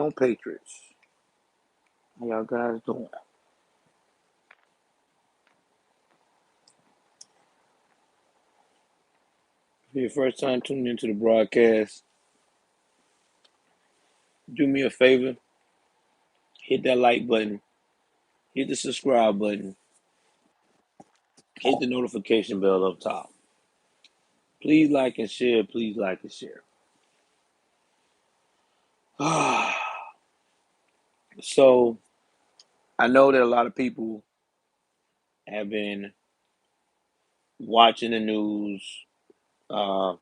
on, Patriots? How y'all guys doing? For your first time tuning into the broadcast, do me a favor, hit that like button, hit the subscribe button, hit the notification bell up top. Please like and share. Please like and share. So, I know that a lot of people have been watching the news, uh,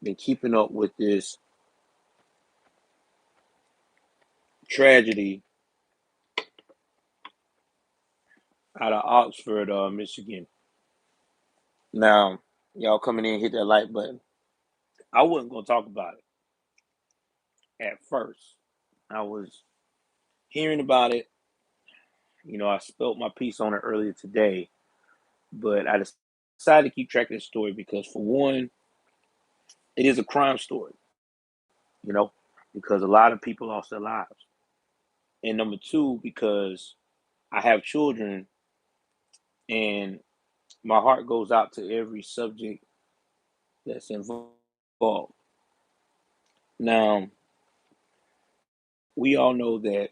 been keeping up with this tragedy out of Oxford, Michigan. Now, y'all coming in, hit that like button. I wasn't going to talk about it at first. I was hearing about it. I spelt my piece on it earlier today, but I decided to keep track of the story because, for one, it is a crime story, you know, because a lot of people lost their lives. And number two, because I have children and my heart goes out to every subject that's involved. Now, we all know that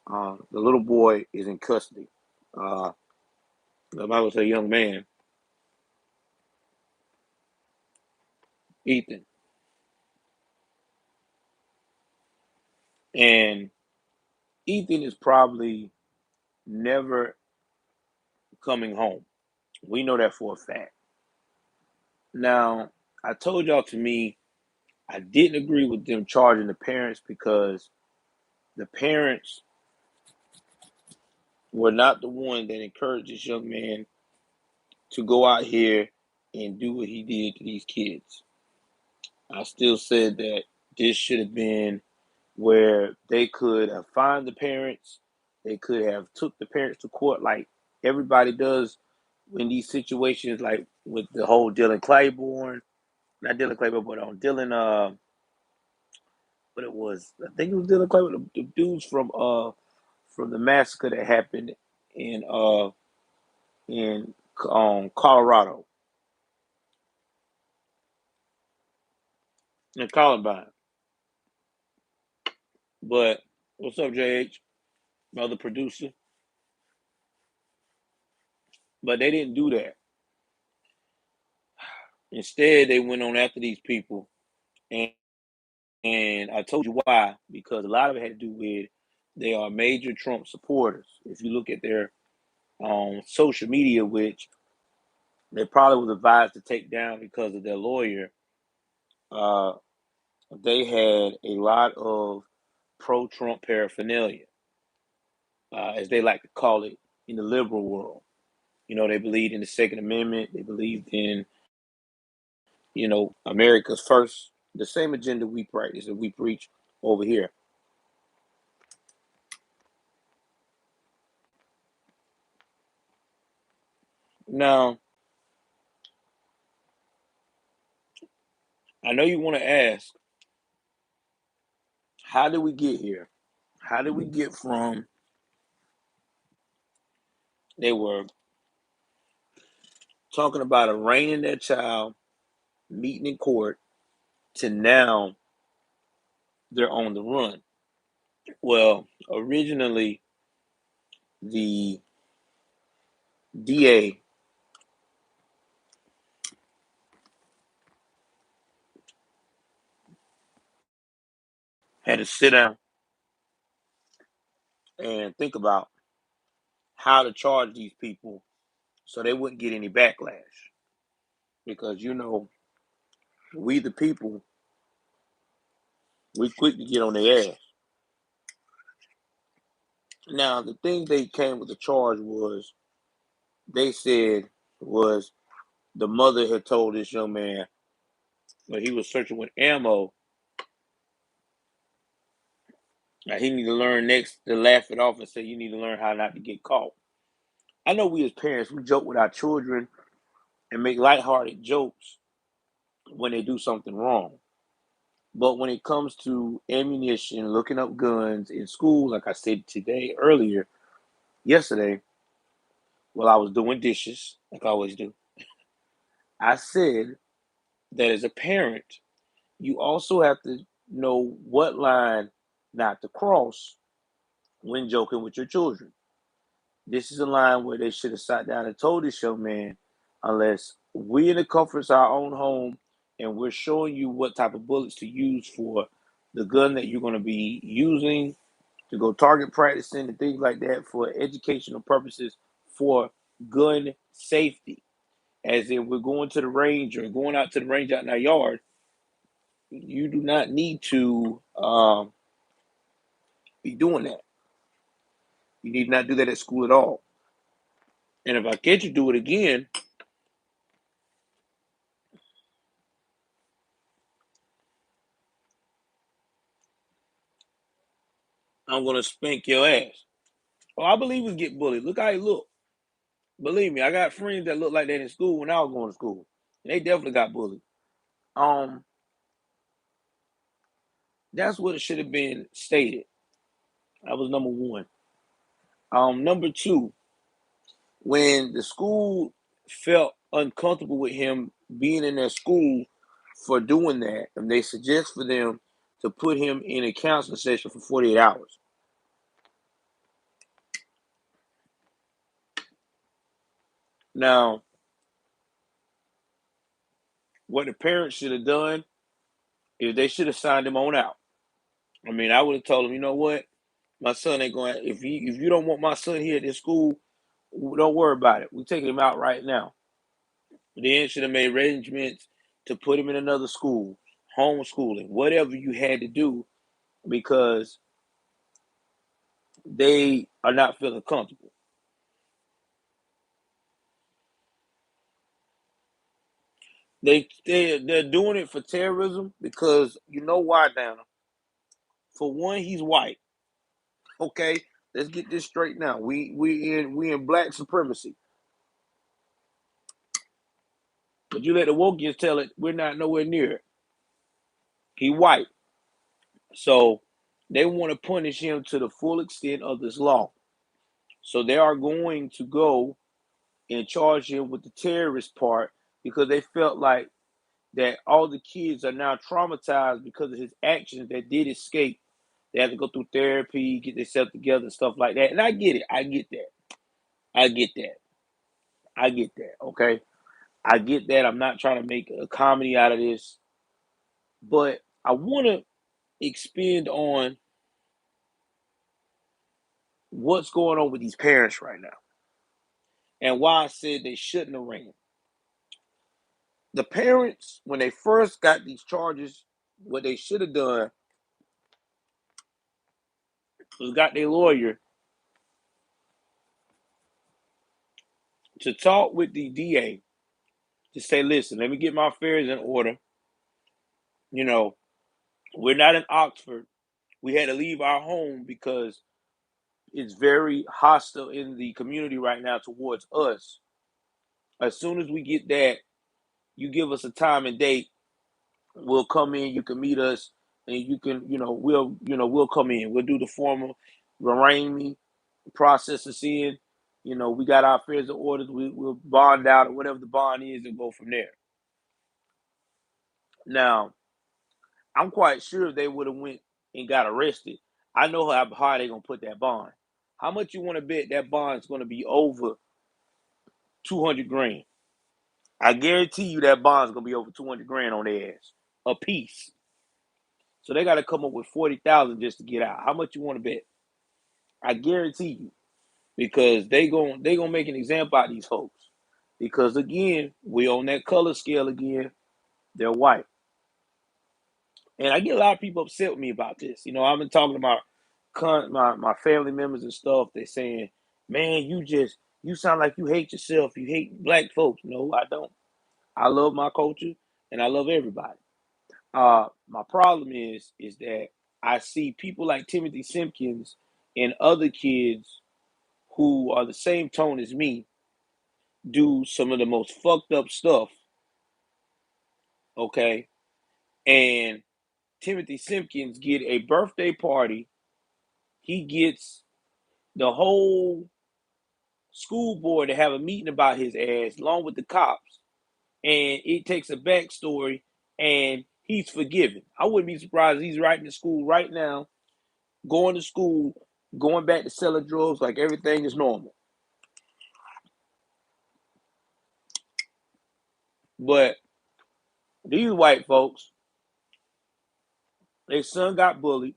the little boy is in custody. Uh, the Bible says, young man, Ethan. And Ethan is probably never coming home. We know that for a fact. Now, I told y'all, to me, I didn't agree with them charging the parents because the parents were not the one that encouraged this young man to go out here and do what he did to these kids. I still said that this should have been where they could have fined the parents. They could have took the parents to court like everybody does in these situations, like with the whole Dylan Claiborne, not Dylan Claiborne, but on Dylan, but it was, I think it was Dylan Claiborne, the dudes from the massacre that happened in in Colorado, in Columbine. But what's up, JH, my other producer? But they didn't do that. Instead, they went on after these people, and I told you why, because a lot of it had to do with they are major Trump supporters. If you look at their social media, which they probably was advised to take down because of their lawyer, uh, they had a lot of pro-Trump paraphernalia, as they like to call it in the liberal world. They believed in the Second Amendment. They believed in, America's first, the same agenda we practice and we preach over here. Now, I know you want to ask, how did we get here? How did we get from they were talking about arraigning their child, meeting in court, to now they're on the run? Well, originally the DA had to sit down and think about how to charge these people so they wouldn't get any backlash. Because we the people, we quick to get on their ass. Now, the thing they came with the charge was, they said, was the mother had told this young man when he was searching with ammo, he need to learn next to laugh it off and say, you need to learn how not to get caught. I know we as parents, we joke with our children and make lighthearted jokes when they do something wrong. But when it comes to ammunition, looking up guns in school, like I said yesterday, while I was doing dishes, like I always do, I said that as a parent, you also have to know what line not to cross when joking with your children. This is a line where they should have sat down and told this young man, unless we in the comforts of our own home and we're showing you what type of bullets to use for the gun that you're going to be using to go target practicing and things like that for educational purposes for gun safety. As in, we're going to the range or going out to the range out in our yard, you do not need to be doing that. You need not do that at school at all. And if I catch you do it again, I'm gonna spank your ass. Oh, I believe us get bullied. Look how he look. Believe me, I got friends that look like that in school when I was going to school. And they definitely got bullied. Um, that's what it should have been stated. That was number one. Number two, when the school felt uncomfortable with him being in their school for doing that, and they suggest for them to put him in a counseling session for 48 hours. Now, what the parents should have done is they should have signed him on out. I mean, I would have told him, you know what, my son ain't going. If you don't want my son here at this school, don't worry about it. We're taking him out right now. Then should have made arrangements to put him in another school, homeschooling, whatever you had to do, because they are not feeling comfortable. They're doing it for terrorism because you know why, Dana? For one, he's white. Okay, let's get this straight now. We in black supremacy, but you let the wokians tell it we're not nowhere near it. He white, so they want to punish him to the full extent of this law. So they are going to go and charge him with the terrorist part because they felt like that all the kids are now traumatized because of his actions that did escape. They have to go through therapy, get themselves together, stuff like that. And I get it. I get that. I get that. I get that. Okay. I get that. I'm not trying to make a comedy out of this, but I want to expand on what's going on with these parents right now and why I said they shouldn't have ran. The parents, when they first got these charges, what they should have done was got their lawyer to talk with the DA to say, listen, let me get my affairs in order. You know, we're not in Oxford. We had to leave our home because it's very hostile in the community right now towards us. As soon as we get that, you give us a time and date, we'll come in, you can meet us, and you can, we'll come in. We'll do the formal arraign me, process us in. We got our affairs in order. We'll bond out or whatever the bond is and go from there. Now, I'm quite sure if they would have went and got arrested, I know how high they're gonna put that bond. How much you want to bet that bond's gonna be over 200 grand? I guarantee you that bond's gonna be over 200 grand on their ass a piece. So they got to come up with 40,000 just to get out. How much you want to bet? I guarantee you, because they gonna make an example out of these folks. Because again, we on that color scale again. They're white. And I get a lot of people upset with me about this. I've been talking about my family members and stuff. They're saying, "Man, you sound like you hate yourself. You hate black folks." No, I don't. I love my culture and I love everybody. My problem is that I see people like Timothy Simpkins and other kids who are the same tone as me do some of the most fucked up stuff. Okay, and Timothy Simpkins get a birthday party. He gets the whole school board to have a meeting about his ass, along with the cops. And it takes a backstory, and he's forgiven. I wouldn't be surprised if he's writing to school right now, going to school, going back to selling drugs like everything is normal. But these white folks, their son got bullied.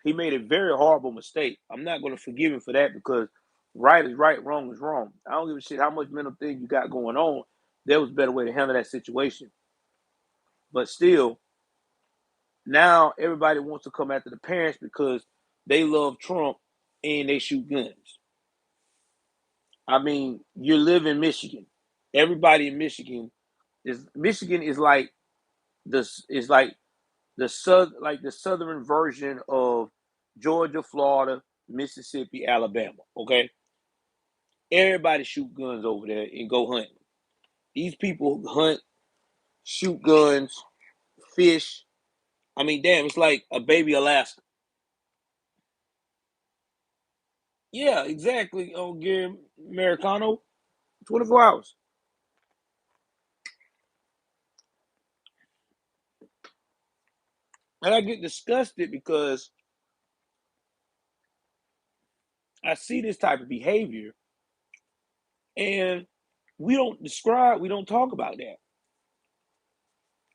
He made a very horrible mistake. I'm not going to forgive him for that because right is right, wrong is wrong. I don't give a shit how much mental thing you got going on. There was a better way to handle that situation. But still, now everybody wants to come after the parents because they love Trump and they shoot guns. I mean, you live in Michigan. Everybody in Michigan is like this is like the southern version of Georgia, Florida, Mississippi, Alabama. Okay, everybody shoot guns over there and go hunt. These people hunt, shoot guns, fish. I mean, damn, it's like a baby Alaska. Yeah, exactly. Oh, Gary Americano, 24 hours. And I get disgusted because I see this type of behavior and we don't talk about that.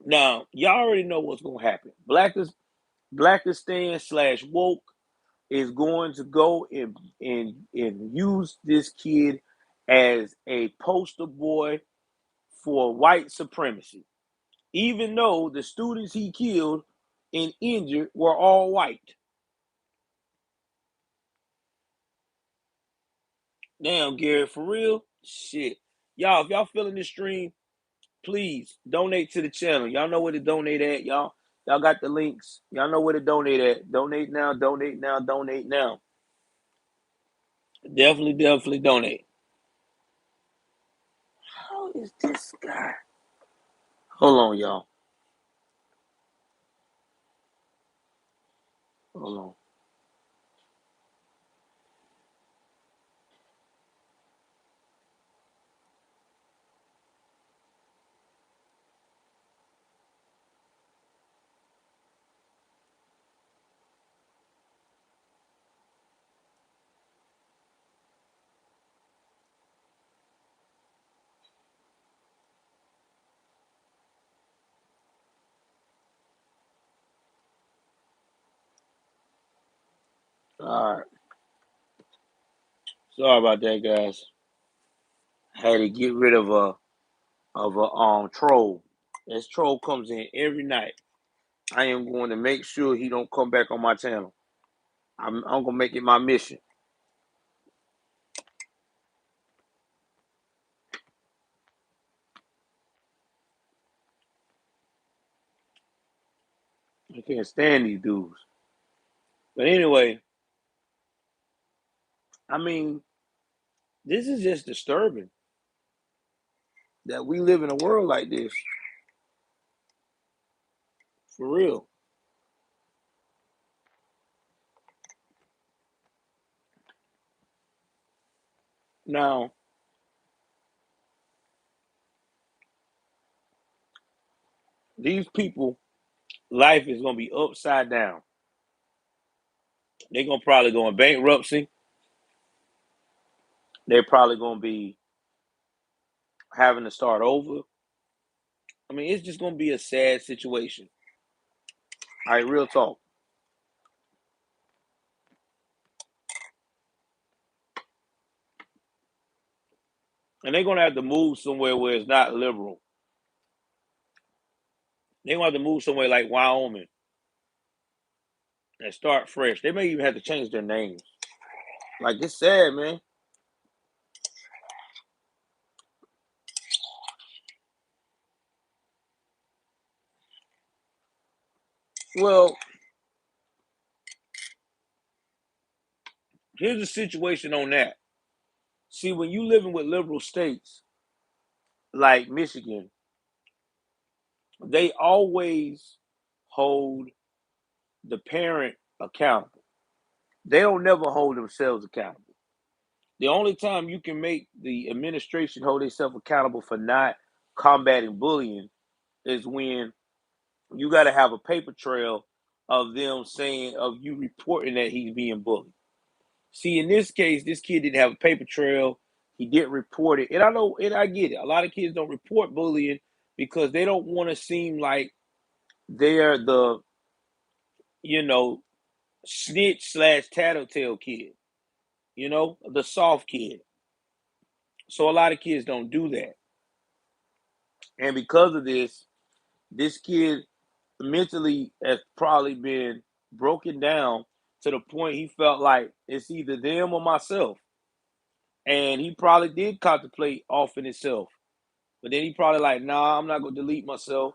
Now, y'all already know what's gonna happen. Blackistan slash woke is going to go and use this kid as a poster boy for white supremacy. Even though the students he killed and injured were all white. Damn, Garrett, for real? Shit. Y'all, if y'all feeling this stream, please donate to the channel. Y'all know where to donate at. Y'all got the links. Y'all know where to donate at. Donate now, donate now, donate now. Definitely donate. How is this guy? Hold on, y'all. Hold on. All right. Sorry about that, guys. I had to get rid of a troll. This troll comes in every night. I am going to make sure he don't come back on my channel. I'm gonna make it my mission. I can't stand these dudes. But anyway, I mean, this is just disturbing that we live in a world like this. For real. Now, these people, life is gonna be upside down. They're gonna probably go in bankruptcy. They're probably gonna be having to start over. I mean, it's just gonna be a sad situation. All right, real talk. And they're gonna have to move somewhere where it's not liberal. They're gonna have to move somewhere like Wyoming and start fresh. They may even have to change their names. Like it's sad, man. Well, here's the situation on that. See, when you living with liberal states like Michigan, they always hold the parent accountable. They don't never hold themselves accountable. The only time you can make the administration hold themselves accountable for not combating bullying is when you got to have a paper trail of them saying, of you reporting that he's being bullied. See, in this case, this kid didn't have a paper trail. He didn't report it. And I know, and I get it. A lot of kids don't report bullying because they don't want to seem like they're the, you know, snitch slash tattletale kid, the soft kid. So a lot of kids don't do that. And because of this kid mentally has probably been broken down to the point he felt like it's either them or myself. And he probably did contemplate offing himself. But then he probably like, nah, I'm not gonna delete myself.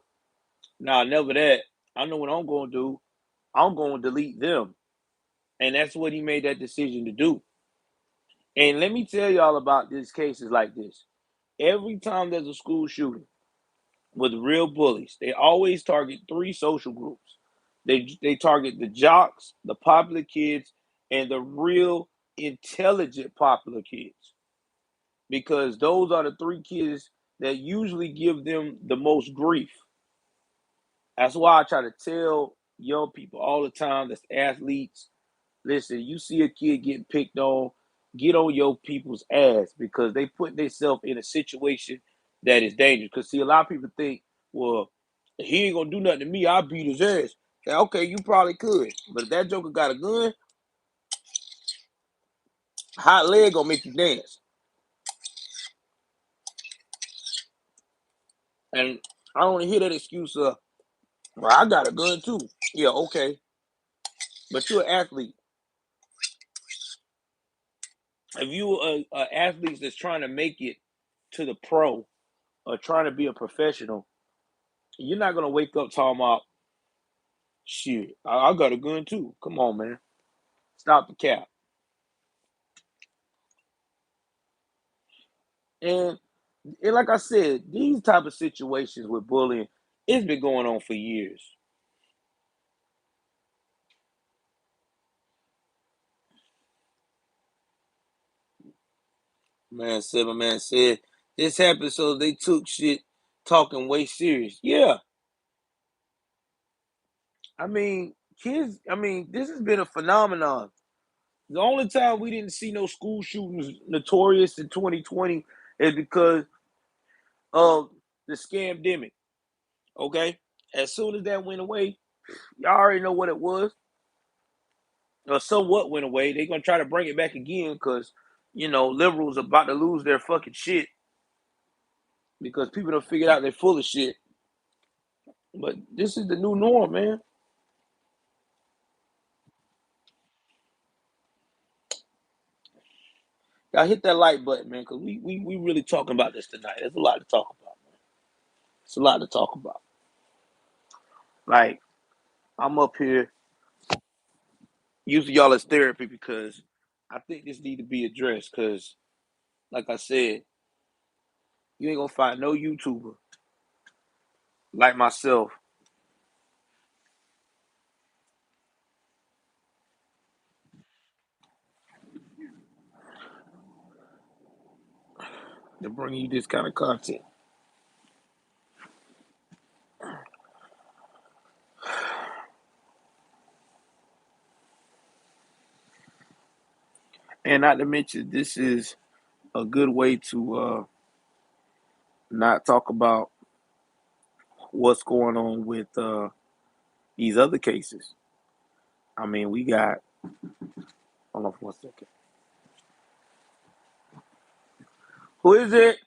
Nah, never that. I know what I'm gonna do. I'm gonna delete them. And that's what he made that decision to do. And let me tell y'all about these cases like this. Every time there's a school shooting with real bullies, they always target three social groups. They target the jocks, the popular kids, and the real intelligent popular kids. Because those are the three kids that usually give them the most grief. That's why I try to tell young people all the time that's athletes, listen, you see a kid getting picked on, get on your people's ass because they put themselves in a situation that is dangerous. Because see, a lot of people think, well, he ain't gonna do nothing to me, I'll beat his ass. Yeah, okay, you probably could. But if that joker got a gun, hot leg gonna make you dance. And I don't wanna hear that excuse of, well, I got a gun too. Yeah, okay. But you're an athlete. If you are athlete that's trying to make it to the pro or trying to be a professional, you're not gonna wake up talking about shit. I got a gun too. Come on, man. Stop the cap. And and like I said, these type of situations with bullying, it's been going on for years. Man said this happened so they took shit talking way serious. Yeah, I mean, kids. I mean, this has been a phenomenon. The only time we didn't see no school shootings notorious in 2020 is because of the scamdemic. Okay, as soon as that went away, y'all already know what it was, or somewhat went away. They're gonna try to bring it back again because liberals are about to lose their fucking shit because people don't figure out they're full of shit. But this is the new norm, man. Y'all hit that like button, man, because we really talking about this tonight. There's a lot to talk about, man. It's a lot to talk about. Like, I'm up here using y'all as therapy because I think this need to be addressed because, like I said, you ain't gonna find no YouTuber like myself to bring you this kind of content. And not to mention, this is a good way to not talk about what's going on with these other cases. I mean, we got, hold on for 1 second. Who is it?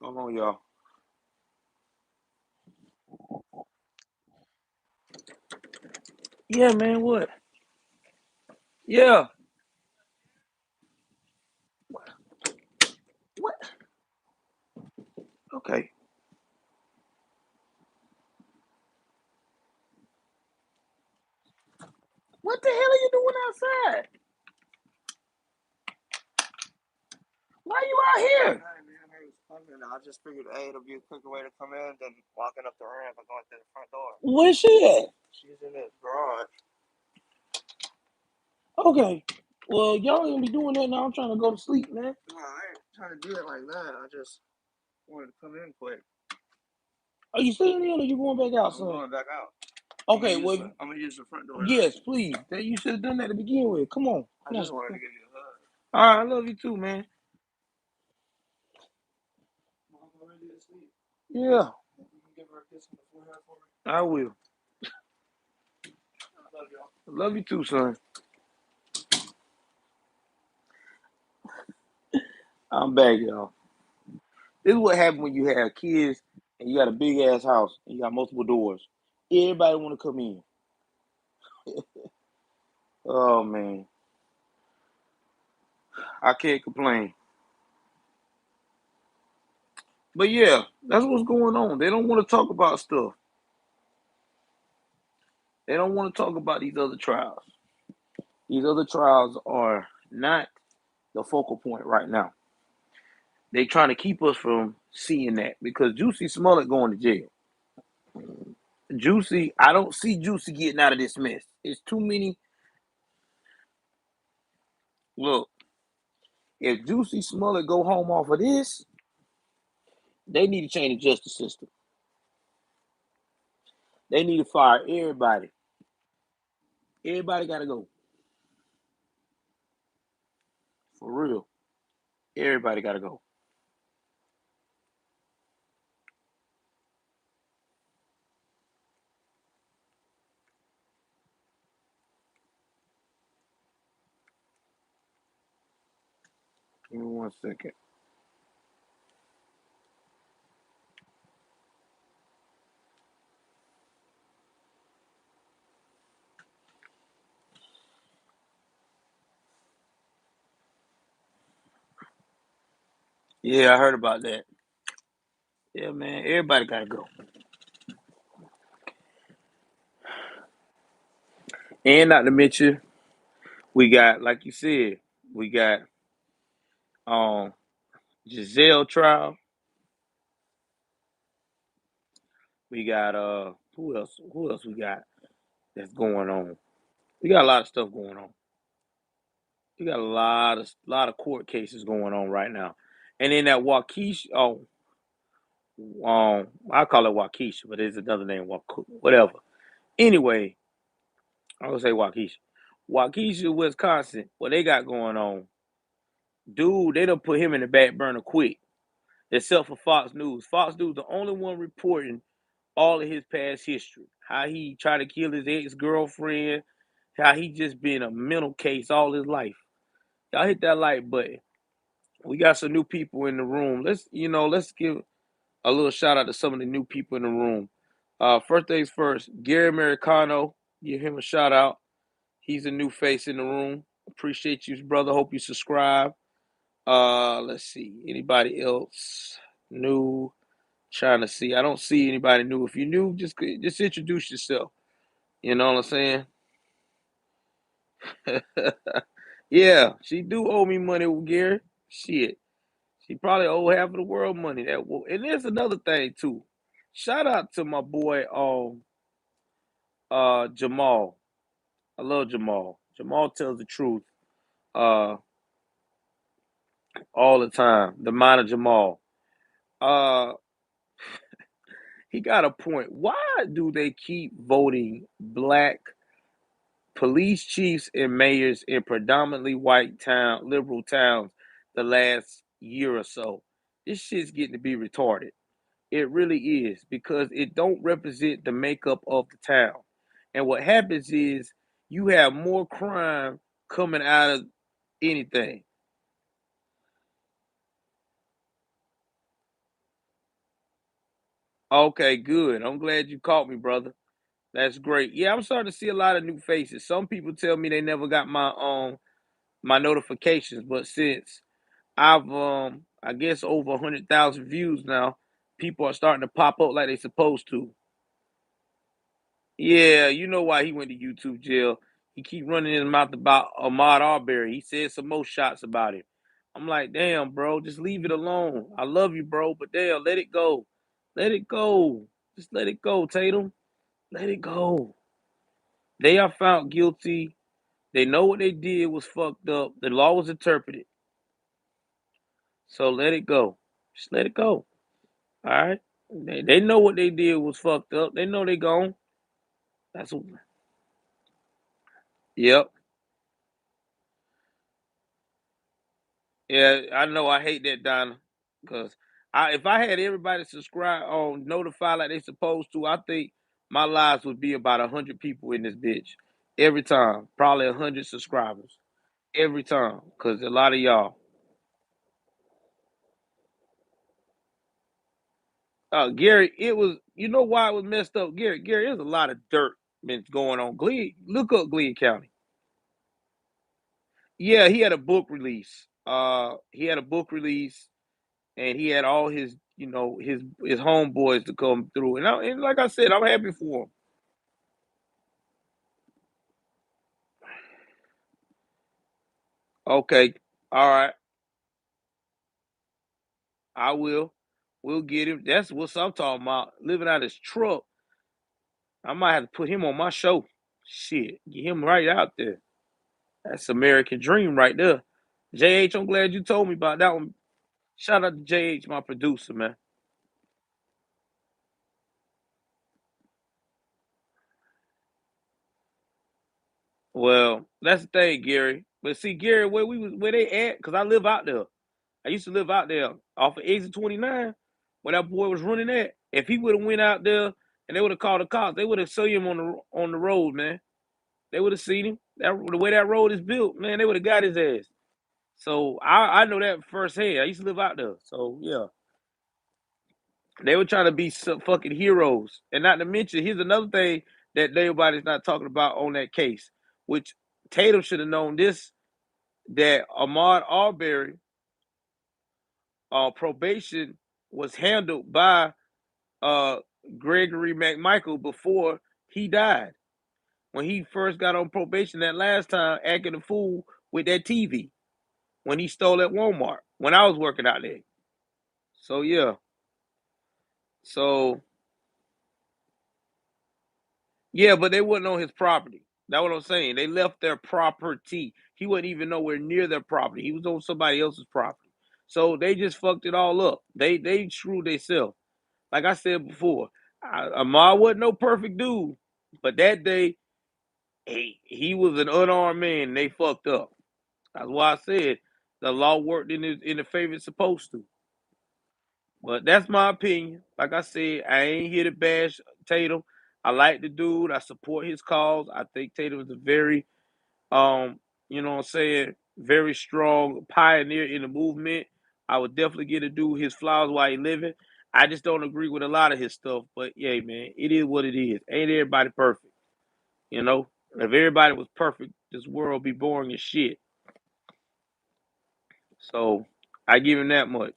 Hold on, y'all. Yeah, man, what? Yeah. What? Okay. What the hell are you doing outside? Why are you out here? I just figured, hey, it'll be a quicker way to come in than walking up the ramp and going through the front door. Where's she at? She's in the garage. Okay. Well, y'all ain't gonna be doing that now. I'm trying to go to sleep, man. No, I ain't trying to do it like that. I just wanted to come in quick. Are you staying in or you going back out, I'm son? going back out. Okay, I'm well, gonna use the front door. yes, please. You should have done that to begin with. Come on. I just wanted to give you a hug. All right, I love you too, man. Mom already asleep. Yeah. You can give her a kiss on the forehead for me? I will. I love y'all. I love you too, son. I'm back, y'all. This is what happens when you have kids and you got a big ass house and you got multiple doors. Everybody want to come in. Oh man, I can't complain. But yeah, that's what's going on. They don't want to talk about stuff. They don't want to talk about these other trials. These other trials are not the focal point right now. They trying to keep us from seeing that because Juicy Smollett going to jail. Juicy, I don't see Juicy getting out of this mess. It's too many. Look, if Juicy Smollett go home off of this, they need to change the justice system. They need to fire everybody. Everybody got to go. For real. Everybody got to go. Give me 1 second. Yeah, I heard about that. Yeah, man. Everybody got to go. And not to mention, we got, like you said, we got um Giselle trial. We got who else? Who else we got that's going on? We got a lot of stuff going on. We got a lot of court cases going on right now. And then that Waukesha, I call it Waukesha, but there's another name, whatever. Anyway, I'm gonna say Waukesha. Waukesha, Wisconsin, what they got going on, dude, they done put him in the back burner quick. Except for Fox News. Fox News, the only one reporting all of his past history. How he tried to kill his ex-girlfriend, how he just been a mental case all his life. Y'all hit that like button. We got some new people in the room. Let's give a little shout out to some of the new people in the room. First things first, Gary Americano, give him a shout out. He's a new face in the room. Appreciate you, brother. Hope you subscribe. Let's see. Anybody else new? Trying to see. I don't see anybody new. If you're new, just introduce yourself. You know what I'm saying? Yeah, she do owe me money, Gary. Shit. She probably owe half of the world money. And there's another thing too. Shout out to my boy Jamal. I love Jamal. Jamal tells the truth uh all the time. The mind of Jamal. Uh he got a point. Why do they keep voting black police chiefs and mayors in predominantly white liberal towns the last year or so? This shit's getting to be retarded. It really is because it don't represent the makeup of the town. And what happens is you have more crime coming out of anything. Okay, good. I'm glad you caught me, brother. That's great. Yeah, I'm starting to see a lot of new faces. Some people tell me they never got my notifications, but since I've I guess over 100,000 views now, people are starting to pop up like they supposed to. Yeah, you know why he went to YouTube jail. He keep running his mouth about Ahmaud Arbery. He said some more shots about him. I'm like, damn, bro, just leave it alone. I love you, bro, but damn, let it go. Let it go. Just let it go, Tatum. Let it go. They are found guilty. They know what they did was fucked up. The law was interpreted. So let it go. Just let it go. All right. They know what they did was fucked up. They know they gone. That's what. Yep. Yeah, I know. I hate that, Donna, because if I had everybody subscribe on notify like they supposed to, I think my lives would be about 100 people in this bitch every time. Probably 100 subscribers every time, because a lot of y'all. Gary, it was. You know why it was messed up, Gary? Gary, there's a lot of dirt been going on. Glee, look up Glee County. Yeah, he had a book release. He had a book release, and he had all his, his homeboys to come through. And like I said, I'm happy for him. Okay, all right, I will. We'll get him. That's what I'm talking about. Living out his truck. I might have to put him on my show. Shit, get him right out there. That's American Dream right there. JH, I'm glad you told me about that one. Shout out to JH, my producer, man. Well, that's the thing, Gary. But see, Gary, where they at? Because I live out there. I used to live out there off of exit 29, where that boy was running at. If he would have went out there and they would have called the cops, they would have seen him on the road, man. They would have seen him. The way that road is built, man, they would have got his ass. So I know that firsthand. I used to live out there. So yeah. They were trying to be some fucking heroes. And not to mention, here's another thing that everybody's not talking about on that case, which Tatum should have known this, that Ahmaud Arbery probation was handled by uh, Gregory McMichael before he died. When he first got on probation that last time, acting a fool with that TV when he stole at Walmart when I was working out there. So yeah, so yeah, but they wasn't on his property. That's what I'm saying. They left their property. He wasn't even nowhere near their property. He was on somebody else's property. So they just fucked it all up. They screwed themselves. Like I said before, Amar wasn't no perfect dude, but that day he was an unarmed man. And they fucked up. That's why I said the law worked in the favor it's supposed to. But that's my opinion. Like I said, I ain't here to bash Tatum. I like the dude. I support his cause. I think Tatum is a very, you know what I'm saying, very strong pioneer in the movement. I would definitely get to do his flowers while he living. I just don't agree with a lot of his stuff. But yeah, man, it is what it is. Ain't everybody perfect, you know? If everybody was perfect, this world would be boring as shit. So I give him that much.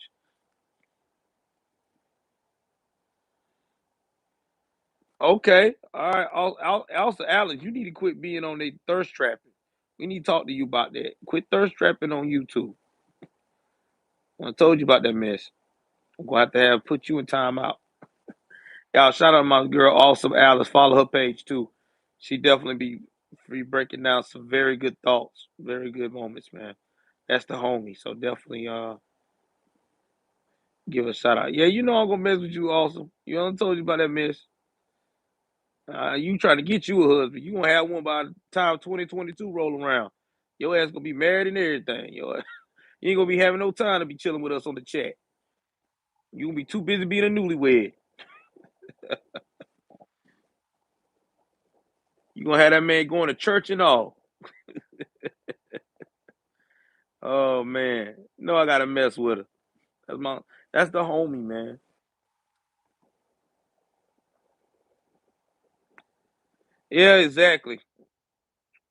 Okay. All right. Also, Alex, you need to quit being on the thirst trapping. We need to talk to you about that. Quit thirst trapping on YouTube. I told you about that mess. I'm going to have put you in timeout. Y'all, shout out to my girl, Awesome Alice. Follow her page too. She definitely be breaking down some very good thoughts, very good moments, man. That's the homie. So definitely give a shout out. Yeah, you know I'm gonna mess with you, Awesome. You know I told you about that mess. You trying to get you a husband. You gonna have one by the time 2022 roll around. Your ass gonna be married and everything. You ain't gonna be having no time to be chilling with us on the chat. You gonna be too busy being a newlywed. You gonna have that man going to church and all. Oh man. No, I gotta mess with her. That's my that's the homie, man. Yeah, exactly.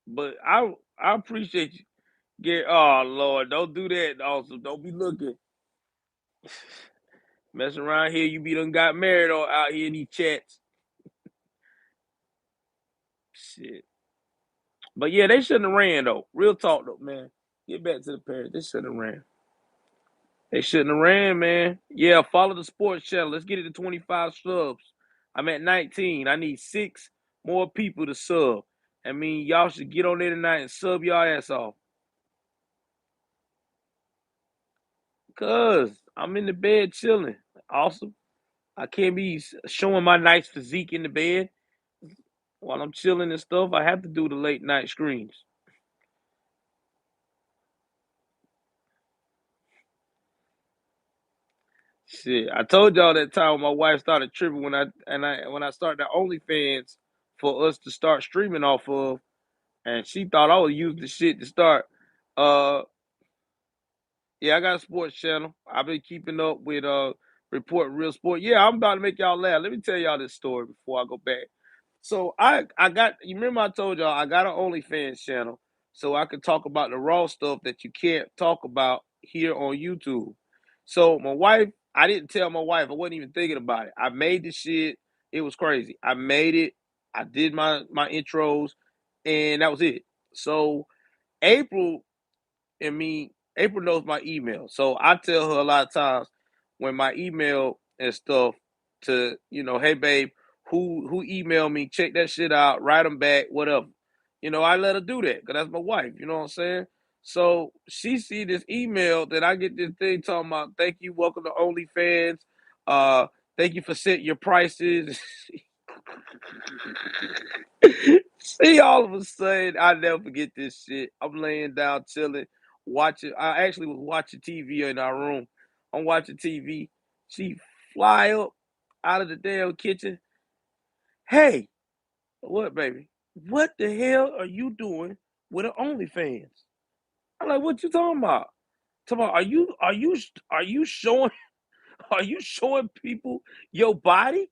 But I appreciate you. Get oh Lord, don't do that also. Don't be looking. Messing around here, you be done got married or out here in these chats. Shit. But yeah, they shouldn't have ran though. Real talk though, man. Get back to the parents. They shouldn't have ran. They shouldn't have ran, man. Yeah, follow the sports channel. Let's get it to 25 subs. I'm at 19. I need 6 more people to sub. I mean, y'all should get on there tonight and sub your ass off. Cause I'm in the bed chilling. Awesome. I can't be showing my nice physique in the bed while I'm chilling and stuff. I have to do the late night screens. Shit, I told y'all that time when my wife started tripping when I started the OnlyFans for us to start streaming off of, and she thought I would use the shit to start. Uh, yeah, I got a sports channel. I've been keeping up with reporting real sport. Yeah, I'm about to make y'all laugh. Let me tell y'all this story before I go back. So I got you remember I told y'all I got an OnlyFans channel so I can talk about the raw stuff that you can't talk about here on YouTube. So my wife, I didn't tell my wife. I wasn't even thinking about it. I made the shit. It was crazy. I made it. I did my intros, and that was it. So April and me, April knows my email. So I tell her a lot of times when my email and stuff to, hey babe, who emailed me, check that shit out, write them back, whatever. I let her do that because that's my wife, you know what I'm saying? So she see this email that I get this thing talking about, thank you, welcome to OnlyFans. Thank you for setting your prices. See, all of a sudden, I never forget this shit. I'm laying down chilling, watching. I actually was watching TV in our room. I'm watching TV. She fly up out of the damn kitchen. Hey, what, baby? What the hell are you doing with an OnlyFans? I'm like, what you talking about? Talking about, are you showing are you showing people your body?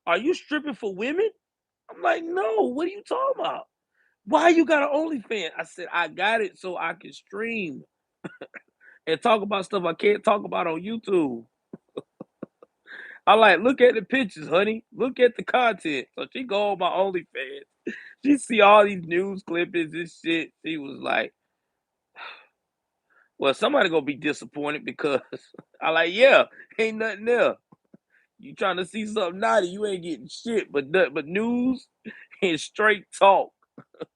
Are you stripping for women? I'm like, no. What are you talking about? Why you got an OnlyFans? I said, I got it so I can stream and talk about stuff I can't talk about on YouTube. I like, look at the pictures, honey. Look at the content. So she go on my OnlyFans. She see all these news clippings and shit. She was like, well, somebody gonna be disappointed because I like, yeah, ain't nothing there. You trying to see something naughty, you ain't getting shit, but news and straight talk.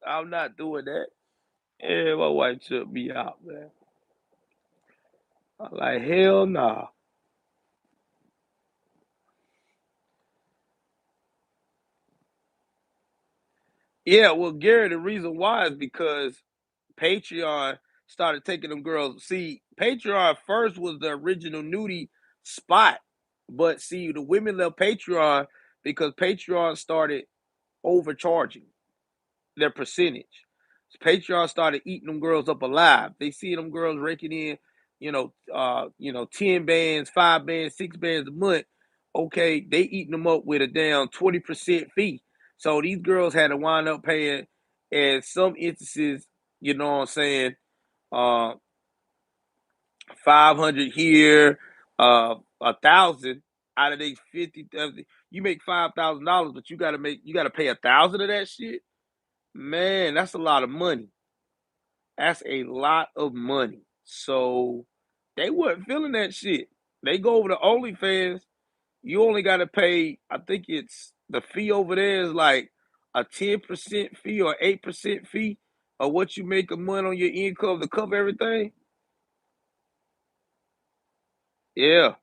I'm not doing that. Yeah, my wife took me out, man. I'm like, hell nah. Yeah, well, Gary, the reason why is because Patreon started taking them girls. See, Patreon first was the original nudie spot, but see, the women left Patreon because Patreon started overcharging their percentage. Patreon started eating them girls up alive. They see them girls raking in, 10 bands, 5 bands, 6 bands a month. Okay, they eating them up with a down 20% fee. So these girls had to wind up paying, in some instances, you know what I'm saying, uh, 500 here, 1,000 out of these 50. You make $5,000, but you gotta pay 1,000 of that shit. Man, that's a lot of money. That's a lot of money. So they weren't feeling that shit. They go over to OnlyFans. You only got to pay. I think it's the fee over there is like a 10% fee or 8% fee of what you make a month on your income to cover everything. Yeah,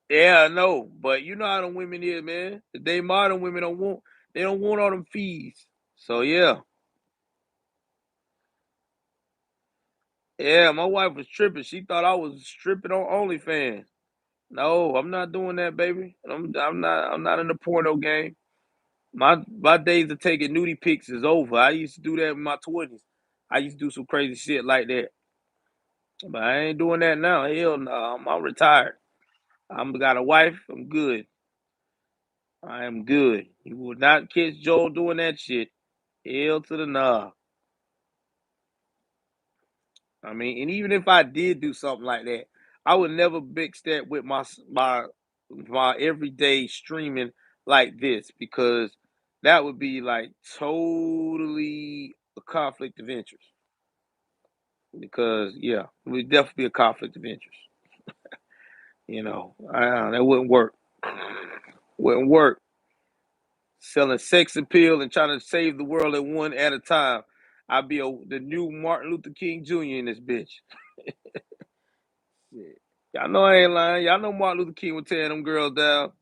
yeah, I know. But you know how them women is, man. They modern women they don't want all them fees. So yeah, yeah. My wife was tripping. She thought I was stripping on OnlyFans. No, I'm not doing that, baby. I'm not in the porno game. My days of taking nudie pics is over. I used to do that in my 20s. I used to do some crazy shit like that. But I ain't doing that now. Hell no. I'm retired. I'm got a wife. I'm good. I am good. You will not catch Joel doing that shit. Hell to the nah. I mean, and even if I did do something like that, I would never mix that with my everyday streaming like this because That would be like totally a conflict of interest because yeah, it would definitely be a conflict of interest. That wouldn't work. Wouldn't work. Selling sex appeal and trying to save the world at one at a time. I'd be the new Martin Luther King Jr. in this bitch. Shit. Y'all know I ain't lying. Y'all know Martin Luther King would tear them girls down.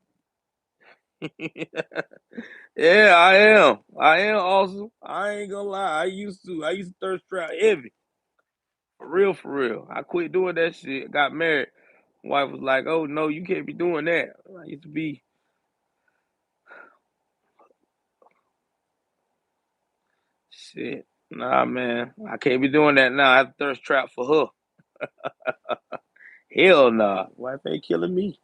Yeah, I am. I am awesome. I ain't gonna lie. I used to thirst trap heavy. For real, for real. I quit doing that shit. Got married. My wife was like, "Oh no, you can't be doing that." I used to be shit. Nah, man. I can't be doing that now. I have to thirst trap for her. Hell nah. Wife ain't killing me.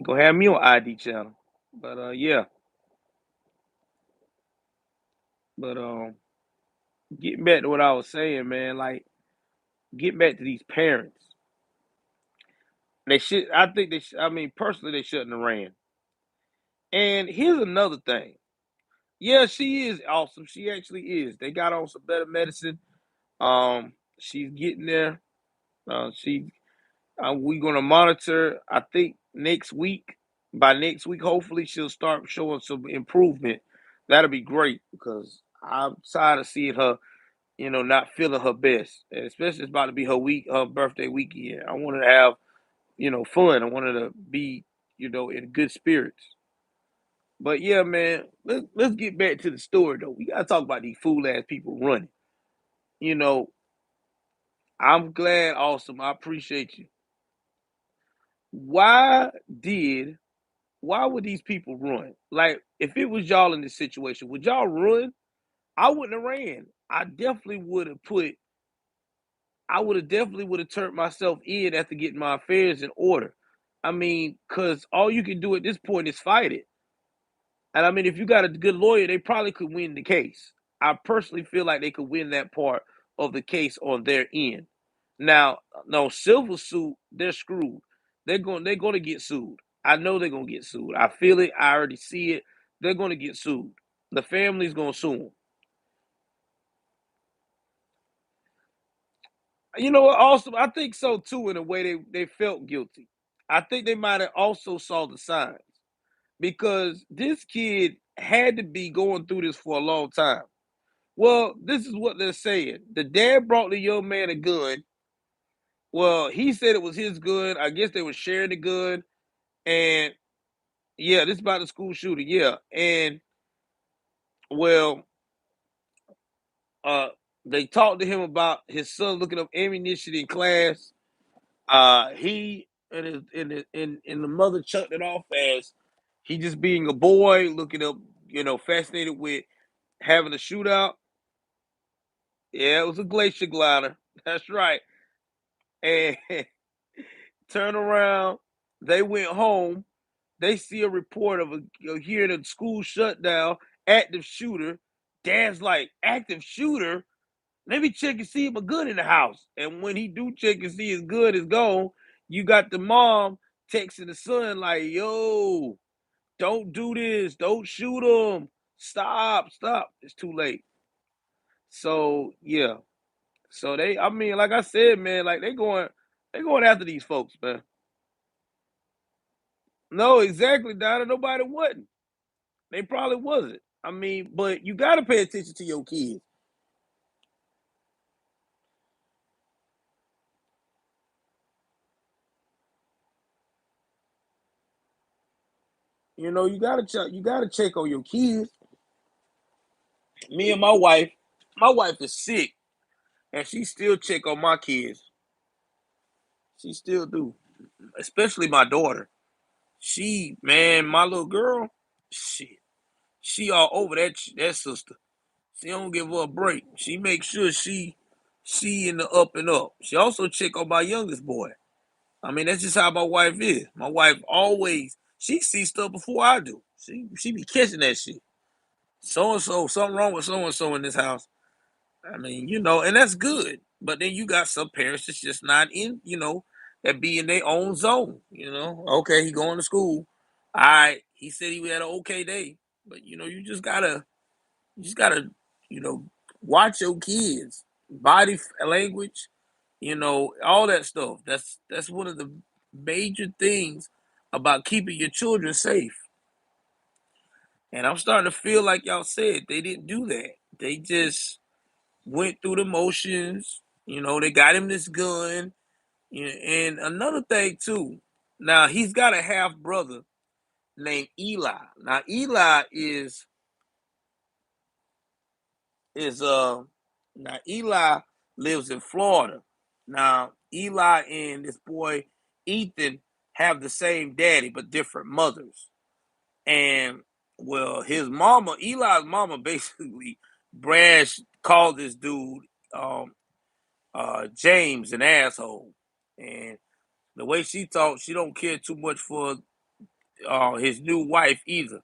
Gonna have me on ID channel. But yeah. But getting back to what I was saying, man, like getting back to these parents. They should I think they should, I mean personally they shouldn't have ran. And here's another thing. Yeah, she is awesome. She actually is. They got on some better medicine. She's getting there. She we're gonna monitor. I think next week. By next week, hopefully she'll start showing some improvement. That'll be great because I'm tired of seeing her, not feeling her best. And especially it's about to be her birthday weekend. I want her to have, fun. I want her to be, in good spirits. But yeah, man, let's get back to the story though. We gotta talk about these fool ass people running. You know, I'm glad, awesome. I appreciate you. Why did why would these people run? Like, if it was y'all in this situation, would y'all run? I wouldn't have ran. I would have definitely would have turned myself in after getting my affairs in order. I mean, cause all you can do at this point is fight it. And I mean, if you got a good lawyer, they probably could win the case. I personally feel like they could win that part of the case on their end. Now, no civil suit, they're screwed. They're going to get sued. I know they're going to get sued. I feel it. I already see it. They're going to get sued. The family's going to sue them. You know what? Also, I think so too. In a way, they felt guilty. I think they might have also saw the signs because this kid had to be going through this for a long time. Well, this is what they're saying. The dad brought the young man a gun. Well, he said it was his gun. I guess they were sharing the gun. And yeah, this is about the school shooting. Yeah. And well, uh, they talked to him about his son looking up ammunition in class. He and the mother chucked it off as he just being a boy, looking up, fascinated with having a shootout. Yeah, it was a glacier glider. That's right. And turn around. They went home. They see a report of hearing a school shutdown, active shooter. Dad's like, active shooter? Let me check and see if a gun in the house. And when he do check and see his gun is gone, you got the mom texting the son like, yo, don't do this. Don't shoot him. Stop, stop. It's too late. So yeah. So I mean, like I said, man, like they going after these folks, man. No, exactly, Donna. Nobody wasn't. They probably wasn't. I mean, but you got to pay attention to your kids. You got to check on your kids. Me and my wife is sick, and she still check on my kids. She still do, especially my daughter. Man, my little girl, shit, she all over that sister. She don't give her a break. She makes sure she in the up and up. She also check on my youngest boy. I mean, that's just how my wife is. My wife always she sees stuff before I do. She be catching that shit. So and so, something wrong with so and so in this house. I mean, and that's good. But then you got some parents that's just not in, that be in their own zone. Okay, he going to school. All right, he said he had an okay day. But you just gotta, you know, watch your kids, body language, all that stuff. That's one of the major things about keeping your children safe. And I'm starting to feel like y'all said they didn't do that. They just went through the motions. They got him this gun. And another thing too. Now he's got a half brother named Eli. Now Eli is now Eli lives in Florida. Now Eli and this boy Ethan have the same daddy but different mothers. And well, Eli's mama basically called this dude um James an asshole. And the way she talks, she don't care too much for his new wife either.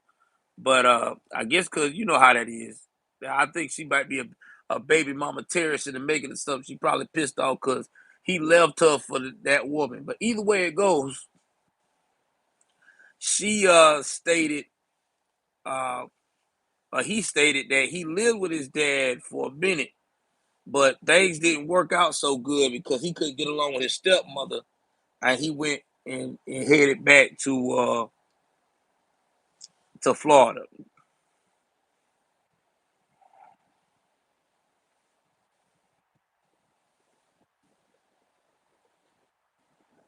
But I guess because you know how that is. I think she might be a baby mama terrorist in the making of stuff. She probably pissed off because he left her for that woman. But either way it goes, she stated, uh, he stated that he lived with his dad for a minute, but things didn't work out so good because he couldn't get along with his stepmother, and he went and headed back to Florida.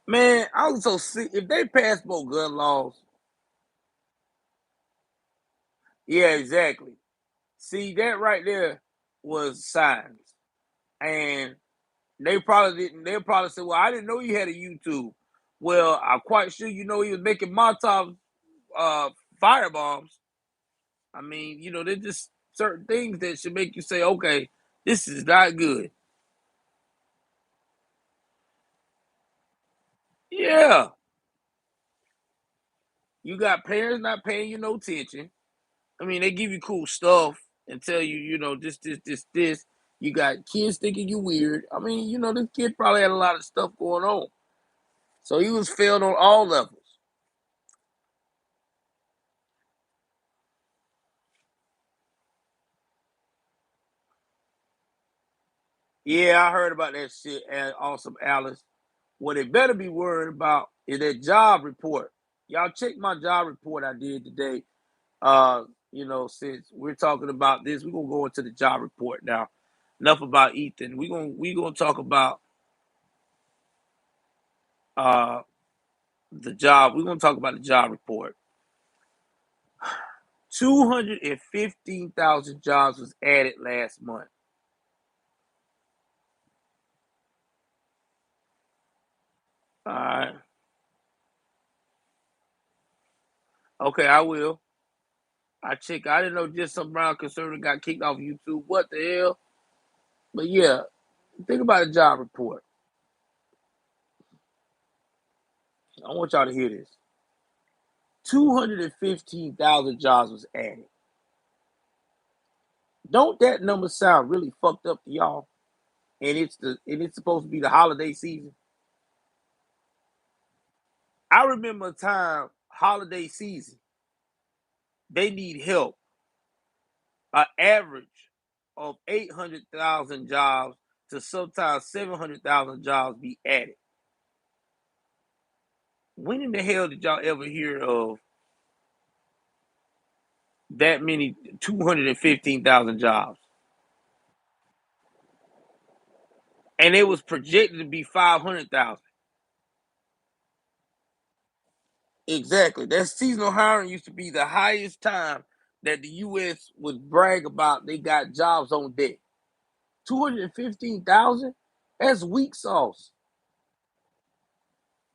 Man, I was so sick. If they pass more gun laws, yeah, exactly. See, that right there was signs. And they probably didn't, they'll probably say, well, I didn't know you had a YouTube. Well, I'm quite sure you know he was making Molotov uh firebombs. I mean, there's just certain things that should make you say, okay, this is not good. Yeah. You got parents not paying you no attention. I mean, they give you cool stuff and tell you, this. You got kids thinking you weird. I mean, this kid probably had a lot of stuff going on. So he was failed on all levels. Yeah, I heard about that shit. And awesome, Alice. What they better be worried about is that job report. Y'all check my job report I did today. Since we're talking about this, we're gonna go into the job report now. Enough about Ethan. We gonna talk about uh the job. We're gonna talk about the job report. 215,000 jobs was added last month. All right. Okay, I will. I check. I didn't know just some brown conservative got kicked off YouTube. What the hell? But yeah, think about a job report. I want y'all to hear this. 215,000 jobs was added. Don't that number sound really fucked up to y'all? And it's supposed to be the holiday season. I remember a time holiday season. They need help. An average of 800,000 jobs to sometimes 700,000 jobs be added. When in the hell did y'all ever hear of that many 215,000 jobs? And it was projected to be 500,000. Exactly. That seasonal hiring used to be the highest time that the US would brag about they got jobs on deck. 215,000? That's weak sauce.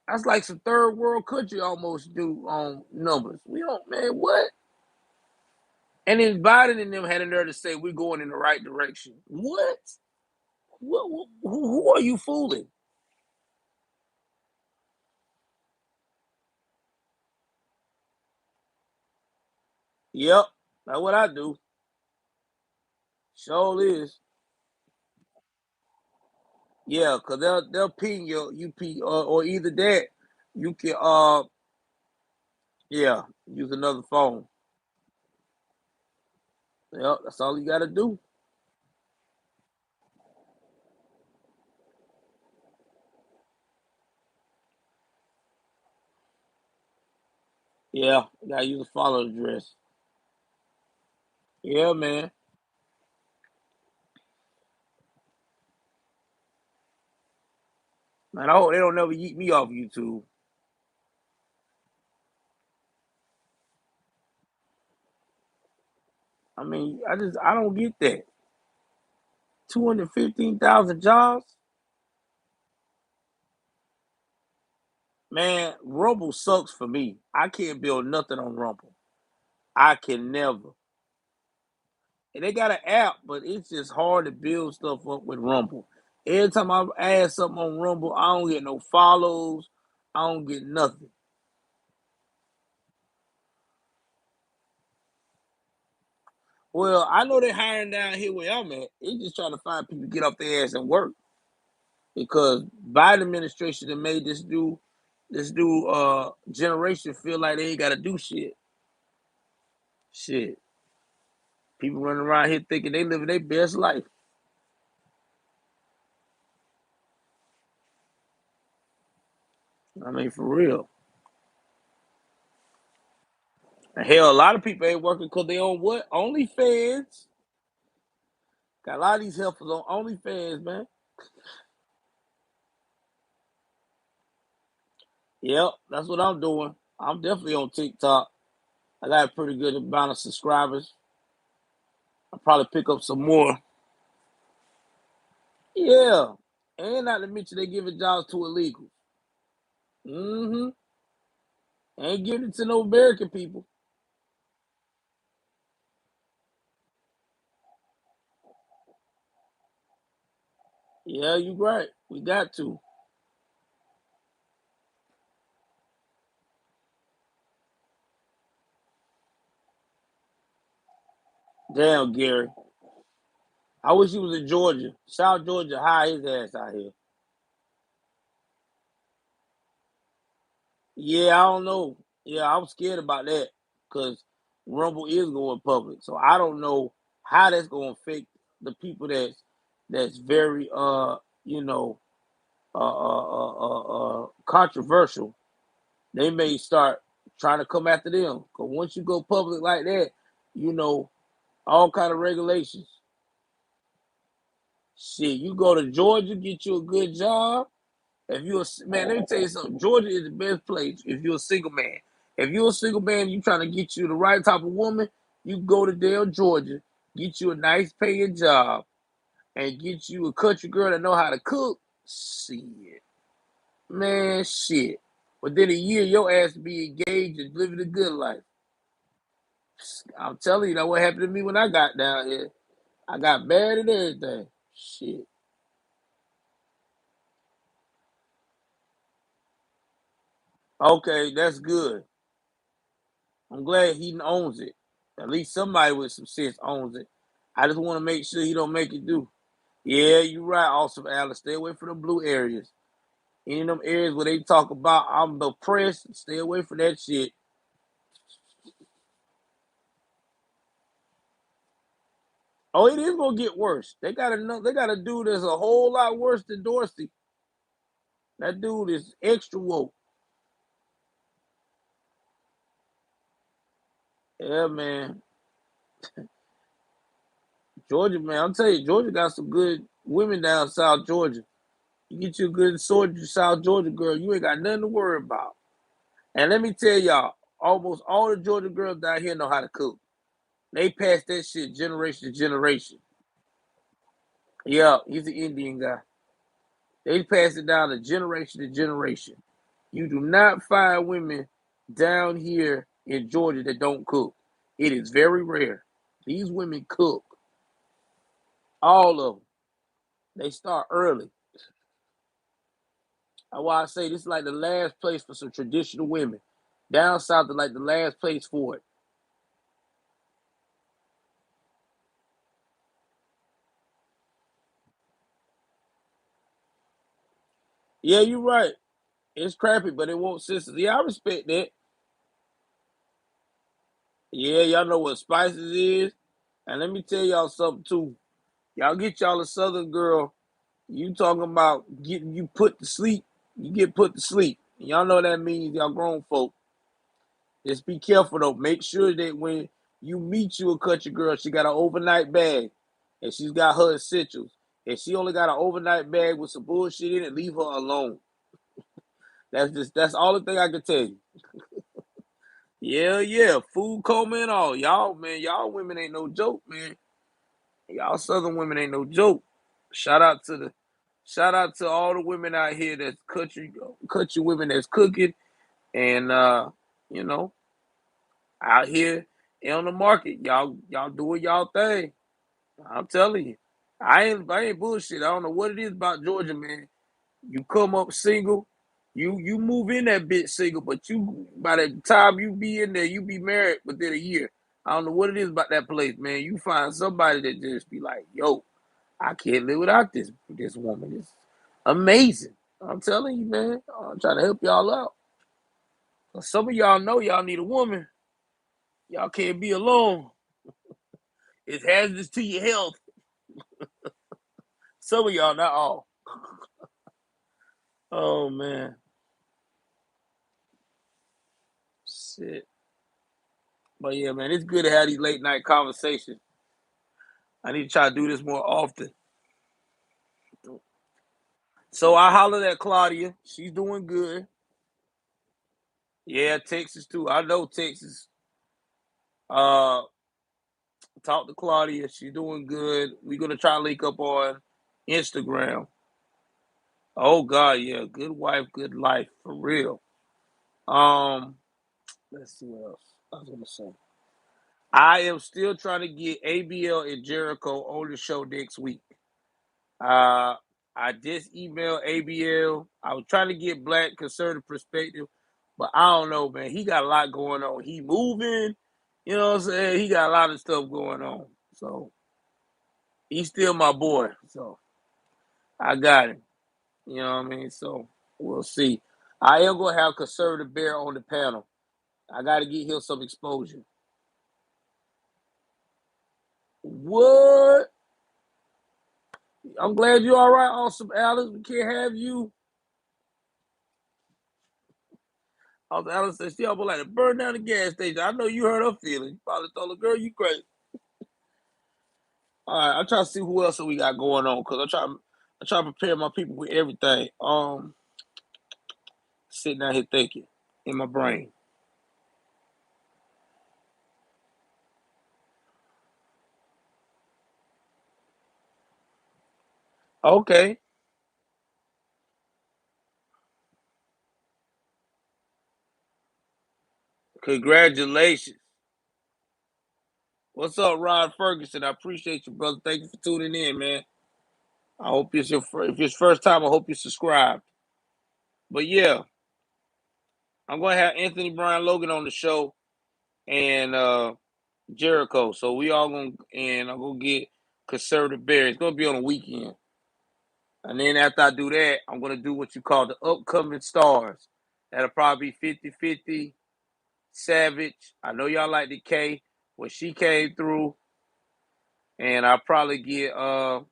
That's like some third world country almost do on numbers. We don't, man, what? And then Biden and them had a nerve to say we're going in the right direction. What? Who are you fooling? Yep, that's what I do. Sure is. Yeah, cause they'll ping your UP or either that you can yeah use another phone. Yep, that's all you got to do. Yeah, you got to use a follow address. Yeah, man. Man, I hope they don't never yeet me off YouTube. I mean, I don't get that. 215,000 jobs? Man, Rumble sucks for me. I can't build nothing on Rumble. I can never. And they got an app, but it's just hard to build stuff up with Rumble. Every time I add something on Rumble, I don't get no follows. I don't get nothing. Well, I know they're hiring down here where I'm at. They just trying to find people to get off their ass and work. Because Biden administration that made this new generation feel like they ain't gotta do shit. Shit. People running around here thinking they living their best life. I mean, for real. And hell, a lot of people ain't working because they on what? OnlyFans. Got a lot of these helpers on OnlyFans, man. Yep, that's what I'm doing. I'm definitely on TikTok. I got a pretty good amount of subscribers. I'll probably pick up some more. Yeah. And not to mention they giving jobs to illegals. Mm-hmm. Ain't giving it to no American people. Yeah, you right. We got to. Damn, Gary. I wish he was in Georgia. South Georgia, hire his ass out here. Yeah, I don't know. Yeah, I'm scared about that because Rumble is going public. So I don't know how that's going to affect the people that's very you know controversial. They may start trying to come after them because once you go public like that, you know all kind of regulations. Shit, you go to Georgia, get you a good job. If you're man, let me tell you something. Georgia is the best place if you're a single man. If you're a single man, you trying to get you the right type of woman, you go to Dale, Georgia, get you a nice paying job, and get you a country girl that know how to cook. Shit, man, shit. Within a year, your ass be engaged and living a good life. I'm telling you, that what happened to me when I got down here. I got married and everything. Shit. Okay, that's good. I'm glad he owns it. At least somebody with some sense owns it. I just want to make sure he don't make it do. Yeah, you're right. Awesome, Alice. Stay away from the blue areas. Any of them areas where they talk about I'm oppressed, stay away from that shit. Oh, it is gonna get worse. They got a they got a dude that's a whole lot worse than Dorsey. That dude is extra woke. Yeah, man. Georgia, man. I'm telling you, Georgia got some good women down South Georgia. You get you a good South Georgia girl, you ain't got nothing to worry about. And let me tell y'all, almost all the Georgia girls down here know how to cook. They pass that shit generation to generation. Yeah, he's an Indian guy. They pass it down to generation. You do not find women down here in Georgia that don't cook. It is very rare. These women cook. All of them. They start early. That's why I say this is like the last place for some traditional women. Down south is like the last place for it. Yeah, you're right. It's crappy, but it won't sisters. Yeah, I respect that. Yeah, y'all know what spices is. And let me tell y'all something too. Y'all get y'all a Southern girl. You talking about getting you put to sleep. You get put to sleep. Y'all know what that means, y'all grown folk. Just be careful though. Make sure that when you meet you a country girl, she got an overnight bag. And she's got her essentials. If she only got an overnight bag with some bullshit in it, leave her alone. That's all the thing I can tell you. Yeah, yeah. Food coma and all. Y'all, man, y'all women ain't no joke, man. Y'all Southern women ain't no joke. Shout out to the shout out to all the women out here that's country women that's cooking and you know, out here on the market. Y'all doing y'all thing. I'm telling you. I ain't bullshit. I don't know what it is about Georgia, man. You come up single, you move in that bitch single, but you by the time you be in there, you be married within a year. I don't know what it is about that place, man. You find somebody that just be like, yo, I can't live without this woman. It's amazing. I'm telling you, man. I'm trying to help y'all out. Some of y'all know y'all need a woman. Y'all can't be alone. It's hazardous to your health. Some of y'all, not all. Oh man, shit. But yeah, man, it's good to have these late night conversations. I need to try to do this more often. So I hollered at Claudia. She's doing good. Yeah, Texas too. I know Texas. Uh, talk to Claudia. She's doing good. We're gonna try to link up on Instagram. Oh God, yeah, good wife, good life for real. Um, let's see what else I was gonna say. I am still trying to get ABL and Jericho on the show next week. Uh, I just emailed ABL. I was trying to get Black conservative perspective, but I don't know, man. He got a lot going on. He moving, you know what I'm saying? He got a lot of stuff going on. So he's still my boy. So I got him. You know what I mean? So we'll see. I am gonna have conservative bear on the panel. I gotta get him some exposure. What? I'm glad you're all right, awesome Alice. We can't have you. Alice said she almost like to burn down the gas station. I know you hurt her feelings. You probably told her, girl, you crazy. All right, I'm trying to see who else we got going on because I'm trying to prepare my people with everything. Sitting out here thinking in my brain. Okay, congratulations. What's up, Rod Ferguson? I appreciate you, brother. Thank you for tuning in, man. I hope it's if it's first time. I hope you subscribe. But yeah, I'm gonna have Anthony Brian Logan on the show and Jericho. So we all gonna and I'm gonna get conservative bear. It's gonna be on a weekend. And then after I do that, I'm gonna do what you call the upcoming stars. That'll probably be 50-50, Savage. I know y'all like the K when she came through. And I'll probably get some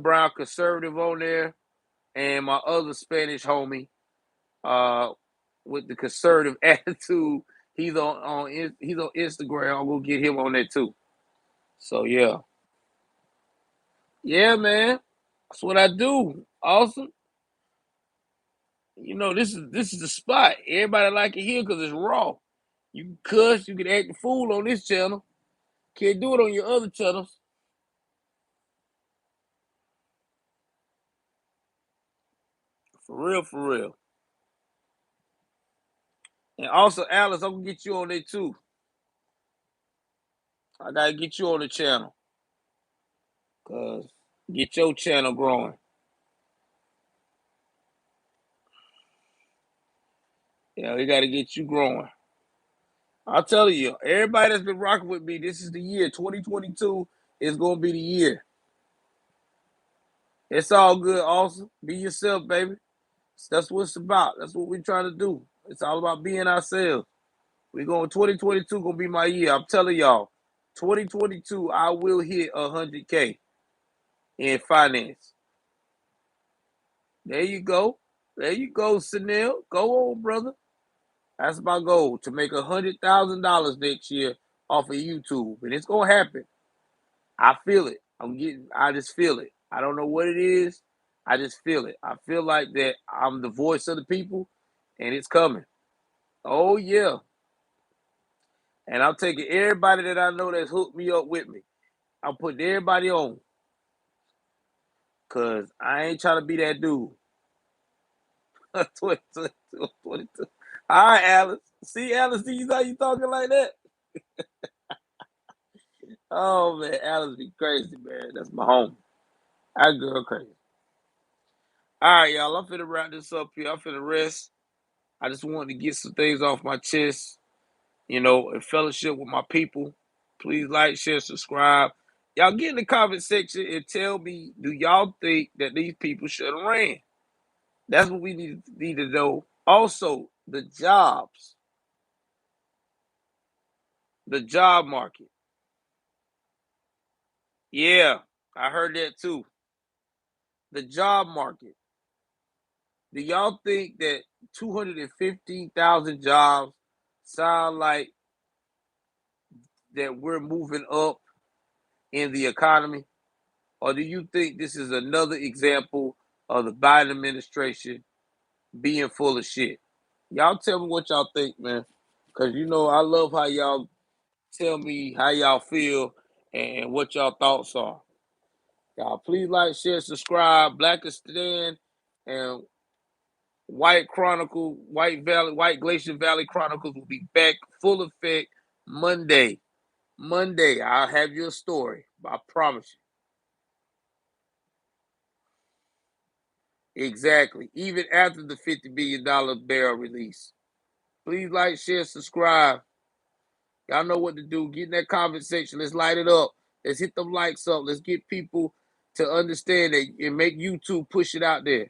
brown conservative on there and my other Spanish homie uh with the conservative attitude. He's on Instagram. I'm gonna get him on there too. So yeah. Yeah, man. That's what I do. Awesome. You know, this is the spot. Everybody like it here because it's raw. You can cuss, you can act the fool on this channel. Can't do it on your other channels. For real, for real. And also, Alice, I'm gonna get you on there too. I gotta get you on the channel. Cause get your channel growing. Yeah, we gotta get you growing. I'll tell you, everybody that's been rocking with me, this is the year. 2022 is gonna be the year. It's all good, awesome. Be yourself, baby. That's what it's about. That's what we're trying to do. It's all about being ourselves. We going 2022 gonna be my year. I'm telling y'all. 2022, I will hit 100K in finance. There you go. There you go, Sunil. Go on, brother. That's my goal, to make $100,000 next year off of YouTube, and it's gonna happen. I feel it. I just feel it. I don't know what it is. I just feel it. I feel like that I'm the voice of the people, and it's coming. Oh yeah. And I'm taking everybody that I know that's hooked me up with me. I'm putting everybody on, cause I ain't trying to be that dude. 22. All right, Alice. See, Alice, see how you talking like that? Oh man, Alice be crazy, man. That's my home. That girl crazy. All right, y'all. I'm finna wrap this up here. I'm finna rest. I just wanted to get some things off my chest, and fellowship with my people. Please like, share, subscribe. Y'all get in the comment section and tell me, do y'all think that these people should have ran? That's what we need to know. Also, the jobs, the job market. Yeah, I heard that too. The job market. Do y'all think that 215,000 jobs sound like that we're moving up in the economy? Or do you think this is another example of the Biden administration being full of shit? Y'all tell me what y'all think, man. Because I love how y'all tell me how y'all feel and what y'all thoughts are. Y'all please like, share, subscribe. Blackistan and White Glacier Valley Chronicles will be back full effect Monday. Monday, I'll have your story. I promise you. Exactly. Even after the $50 billion barrel release. Please like, share, subscribe. Y'all know what to do. Get in that comment section. Let's light it up. Let's hit them likes up. Let's get people to understand that and make YouTube push it out there.